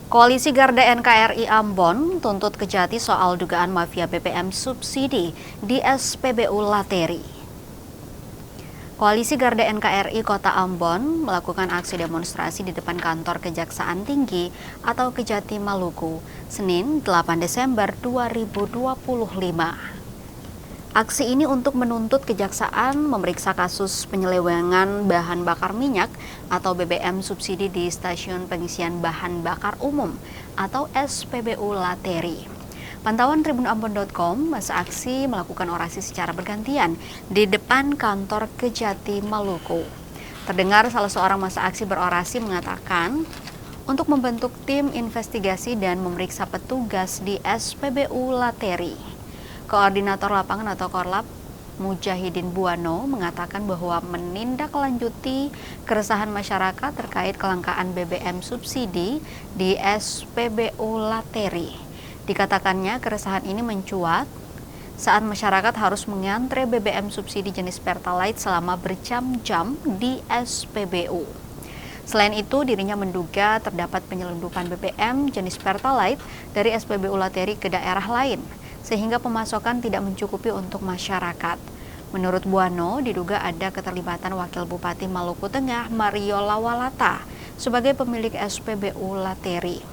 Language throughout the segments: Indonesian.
Koalisi Garda NKRI Ambon tuntut Kejati soal dugaan mafia BBM subsidi di SPBU Lateri. Koalisi Garda NKRI Kota Ambon melakukan aksi demonstrasi di depan kantor Kejaksaan Tinggi atau Kejati Maluku, Senin 8 Desember 2025. Aksi ini untuk menuntut Kejaksaan memeriksa kasus penyelewengan bahan bakar minyak atau BBM subsidi di Stasiun Pengisian Bahan Bakar Umum atau SPBU Lateri. Pantauan tribunambon.com, masa aksi melakukan orasi secara bergantian di depan kantor Kejati Maluku. Terdengar salah seorang masa aksi berorasi mengatakan untuk membentuk tim investigasi dan memeriksa petugas di SPBU Lateri. Koordinator Lapangan atau Korlap Mujahidin Buano mengatakan bahwa menindaklanjuti keresahan masyarakat terkait kelangkaan BBM subsidi di SPBU Lateri. Dikatakannya keresahan ini mencuat saat masyarakat harus mengantre BBM subsidi jenis Pertalite selama berjam-jam di SPBU. Selain itu, dirinya menduga terdapat penyelundupan BBM jenis Pertalite dari SPBU Lateri ke daerah lain, sehingga pemasokan tidak mencukupi untuk masyarakat. Menurut Buano, diduga ada keterlibatan Wakil Bupati Maluku Tengah Mario Lawalata sebagai pemilik SPBU Lateri.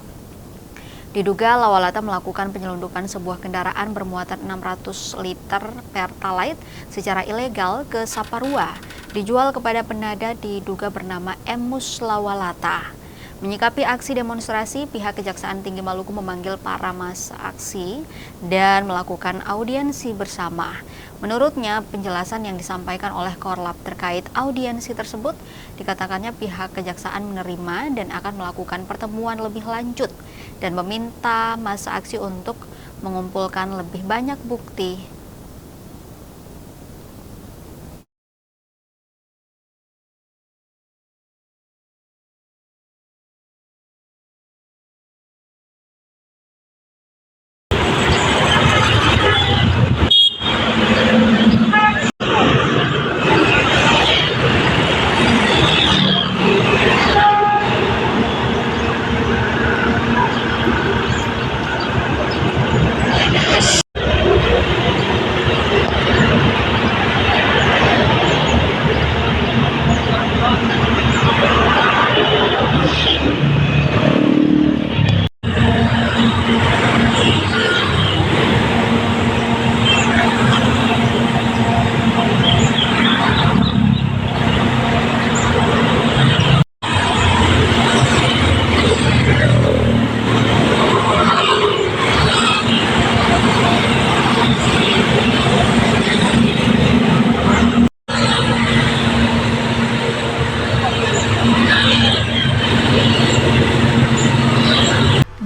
Diduga Lawalata melakukan penyelundupan sebuah kendaraan bermuatan 600 liter Pertalite secara ilegal ke Saparua, dijual kepada penada diduga bernama Emus Lawalata. Menyikapi aksi demonstrasi, pihak Kejaksaan Tinggi Maluku memanggil para massa aksi dan melakukan audiensi bersama. Menurutnya, penjelasan yang disampaikan oleh Korlap terkait audiensi tersebut, dikatakannya pihak Kejaksaan menerima dan akan melakukan pertemuan lebih lanjut dan meminta massa aksi untuk mengumpulkan lebih banyak bukti.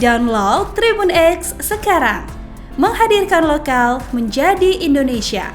Download Tribun X sekarang, menghadirkan lokal menjadi Indonesia.